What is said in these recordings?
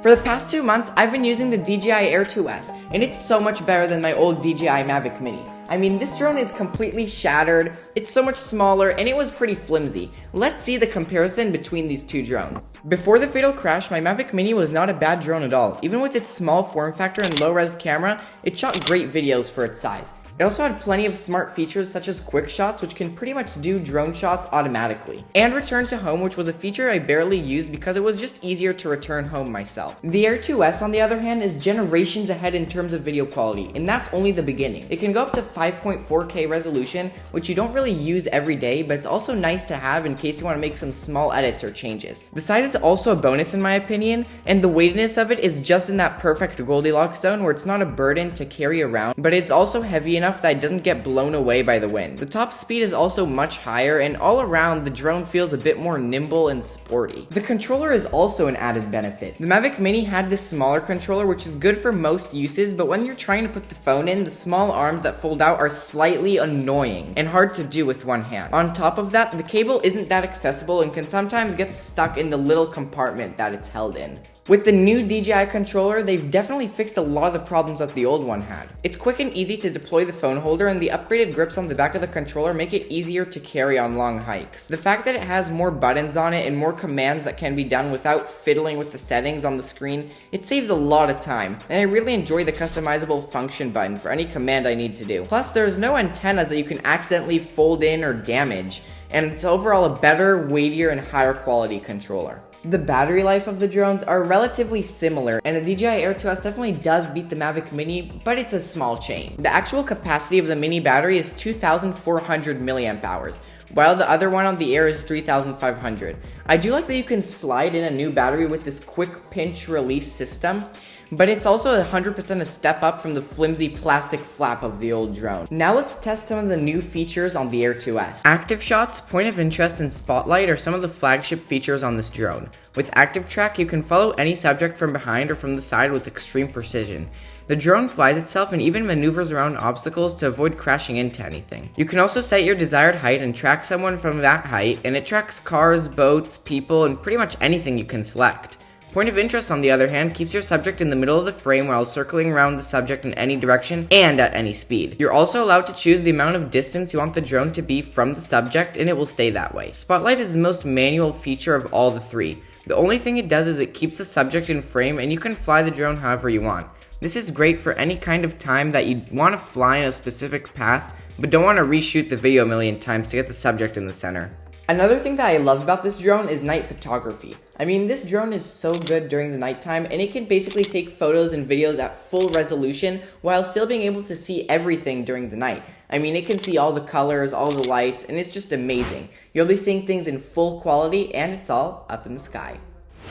For the past 2 months, I've been using the DJI Air 2S, and it's so much better than my old DJI Mavic Mini. I mean, this drone is completely shattered, it's so much smaller, and it was pretty flimsy. Let's see the comparison between these two drones. Before the fatal crash, my Mavic Mini was not a bad drone at all. Even with its small form factor and low-res camera, it shot great videos for its size. It also had plenty of smart features such as quick shots, which can pretty much do drone shots automatically. And return to home, which was a feature I barely used because it was just easier to return home myself. The Air 2S, on the other hand, is generations ahead in terms of video quality, and that's only the beginning. It can go up to 5.4K resolution, which you don't really use every day, but it's also nice to have in case you want to make some small edits or changes. The size is also a bonus in my opinion, and the weightiness of it is just in that perfect Goldilocks zone where it's not a burden to carry around, but it's also heavy enough that it doesn't get blown away by the wind. The top speed is also much higher, and all around the drone feels a bit more nimble and sporty. The controller is also an added benefit. The Mavic Mini had this smaller controller, which is good for most uses, but when you're trying to put the phone in, the small arms that fold out are slightly annoying and hard to do with one hand. On top of that, the cable isn't that accessible and can sometimes get stuck in the little compartment that it's held in. With the new DJI controller, they've definitely fixed a lot of the problems that the old one had. It's quick and easy to deploy the phone holder, and the upgraded grips on the back of the controller make it easier to carry on long hikes. The fact that it has more buttons on it and more commands that can be done without fiddling with the settings on the screen, it saves a lot of time, and I really enjoy the customizable function button for any command I need to do. Plus, there's no antennas that you can accidentally fold in or damage, and it's overall a better, weightier, and higher quality controller. The battery life of the drones are relatively similar, and the DJI Air 2S definitely does beat the Mavic Mini, but it's a small chain. The actual capacity of the Mini battery is 2,400 milliamp hours, while the other one on the Air is 3,500. I do like that you can slide in a new battery with this quick pinch release system, but it's also 100% a step up from the flimsy plastic flap of the old drone. Now let's test some of the new features on the Air 2S. Active shots, point of interest, and spotlight are some of the flagship features on this drone. With active track, you can follow any subject from behind or from the side with extreme precision. The drone flies itself and even maneuvers around obstacles to avoid crashing into anything. You can also set your desired height and track someone from that height, and it tracks cars, boats, people, and pretty much anything you can select. Point of interest, on the other hand, keeps your subject in the middle of the frame while circling around the subject in any direction and at any speed. You're also allowed to choose the amount of distance you want the drone to be from the subject, and it will stay that way. Spotlight is the most manual feature of all the three. The only thing it does is it keeps the subject in frame, and you can fly the drone however you want. This is great for any kind of time that you want to fly in a specific path, but don't want to reshoot the video a million times to get the subject in the center. Another thing that I love about this drone is night photography. I mean, this drone is so good during the nighttime, and it can basically take photos and videos at full resolution while still being able to see everything during the night. I mean, it can see all the colors, all the lights, and it's just amazing. You'll be seeing things in full quality, and it's all up in the sky.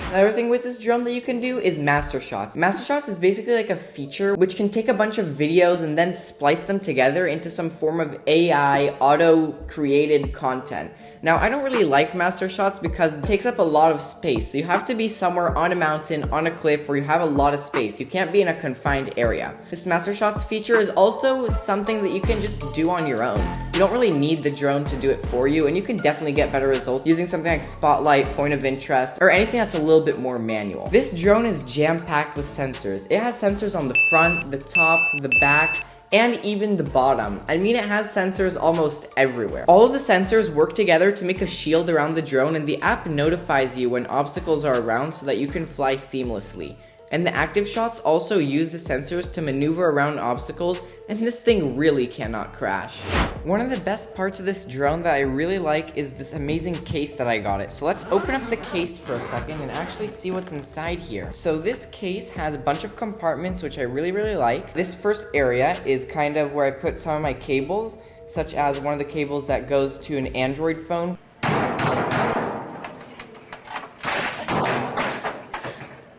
Another thing with this drone that you can do is master shots. Master shots is basically like a feature which can take a bunch of videos and then splice them together into some form of AI auto-created content. Now, I don't really like master shots because it takes up a lot of space, so you have to be somewhere on a mountain, on a cliff, where you have a lot of space. You can't be in a confined area. This master shots feature is also something that you can just do on your own. You don't really need the drone to do it for you, and you can definitely get better results using something like spotlight, point of interest, or anything that's a little bit more manual. This drone is jam-packed with sensors. It has sensors on the front, the top, the back, and even the bottom. I mean, it has sensors almost everywhere. All of the sensors work together to make a shield around the drone, and the app notifies you when obstacles are around so that you can fly seamlessly. And the active shots also use the sensors to maneuver around obstacles, and this thing really cannot crash. One of the best parts of this drone that I really like is this amazing case that I got it. So let's open up the case for a second and actually see what's inside here. So this case has a bunch of compartments, which I really like. This first area is kind of where I put some of my cables, such as one of the cables that goes to an Android phone.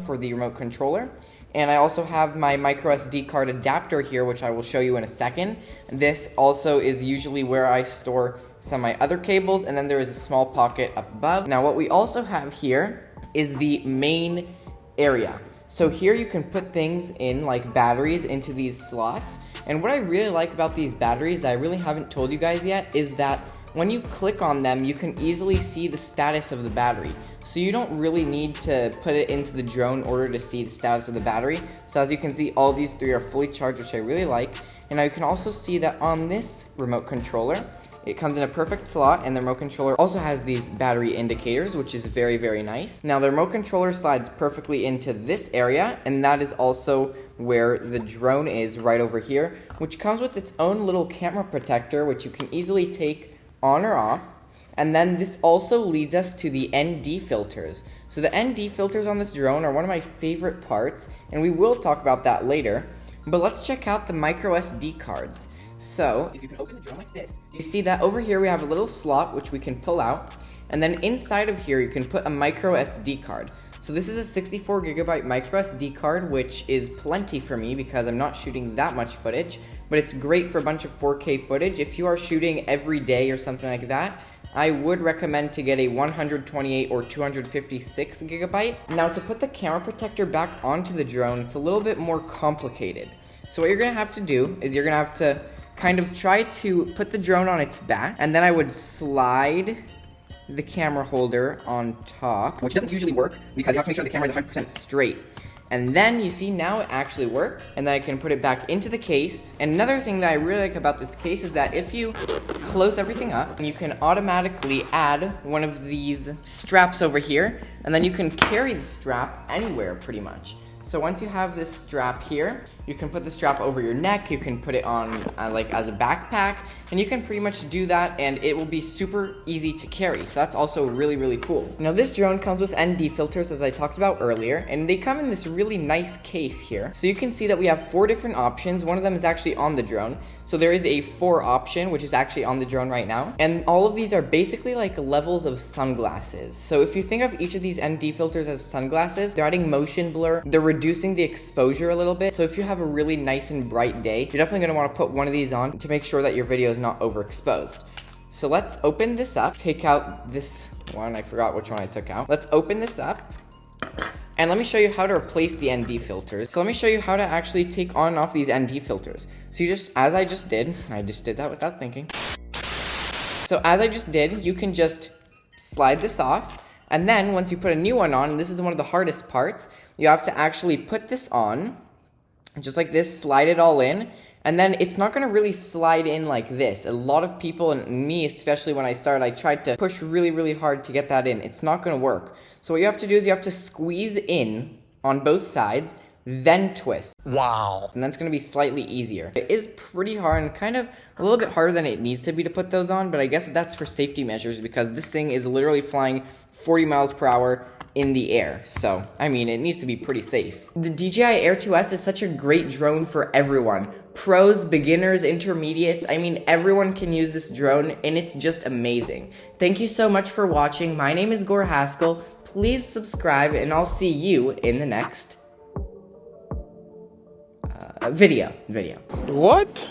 For the remote controller, and I also have my micro SD card adapter here, which I will show you in a second. This also is usually where I store some of my other cables, and then there is a small pocket up above. Now what we also have here is the main area. So here you can put things in, like batteries, into these slots, and what I really like about these batteries that I really haven't told you guys yet is that when you click on them, you can easily see the status of the battery. So you don't really need to put it into the drone in order to see the status of the battery. So as you can see, all these three are fully charged, which I really like. And now you can also see that on this remote controller, it comes in a perfect slot, and the remote controller also has these battery indicators, which is very, very nice. Now the remote controller slides perfectly into this area, and that is also where the drone is, right over here, which comes with its own little camera protector, which you can easily take on or off. And then this also leads us to the ND filters. So the ND filters on this drone are one of my favorite parts, and we will talk about that later. But let's check out the micro SD cards. So if you can open the drone like this, you see that over here we have a little slot which we can pull out, and then inside of here you can put a micro SD card. So this is a 64GB micro SD card, which is plenty for me because I'm not shooting that much footage, but it's great for a bunch of 4K footage. If you are shooting every day or something like that, I would recommend to get a 128 or 256GB. Now to put the camera protector back onto the drone, it's a little bit more complicated. So what you're gonna have to do is you're gonna have to kind of try to put the drone on its back, and then I would slide the camera holder on top, which doesn't usually work because you have to make sure the camera is 100% straight. And then you see now it actually works, and then I can put it back into the case. And another thing that I really like about this case is that if you close everything up, you can automatically add one of these straps over here, and then you can carry the strap anywhere pretty much. So once you have this strap here, you can put the strap over your neck, you can put it on like as a backpack, and you can pretty much do that, and it will be super easy to carry. So that's also really, really cool. Now this drone comes with ND filters, as I talked about earlier, and they come in this really nice case here. So you can see that we have 4 different options. One of them is actually on the drone. So there is a 4 option, which is actually on the drone right now. And all of these are basically like levels of sunglasses. So if you think of each of these ND filters as sunglasses, they're adding motion blur, they're reducing the exposure a little bit. So if you have a really nice and bright day, you're definitely gonna wanna put one of these on to make sure that your video is not overexposed. So let's open this up, take out this one, I forgot which one I took out. Let's open this up, and let me show you how to replace the ND filters. So let me show you how to actually take on and off these ND filters. So you just, as I just did that without thinking. So as I just did, you can just slide this off, and then once you put a new one on, and this is one of the hardest parts, you have to actually put this on, just like this, slide it all in, and then it's not gonna really slide in like this. A lot of people, and me especially when I started, I tried to push really, really hard to get that in. It's not gonna work. So what you have to do is you have to squeeze in on both sides, then twist. Wow. And that's gonna be slightly easier. It is pretty hard and kind of a little bit harder than it needs to be to put those on, but I guess that's for safety measures because this thing is literally flying 40 miles per hour in the air. So, I mean, it needs to be pretty safe. The DJI Air 2S is such a great drone for everyone. Pros, beginners, intermediates, I mean, everyone can use this drone, and it's just amazing. Thank you so much for watching. My name is Gur Haskel. Please subscribe, and I'll see you in the next video. What?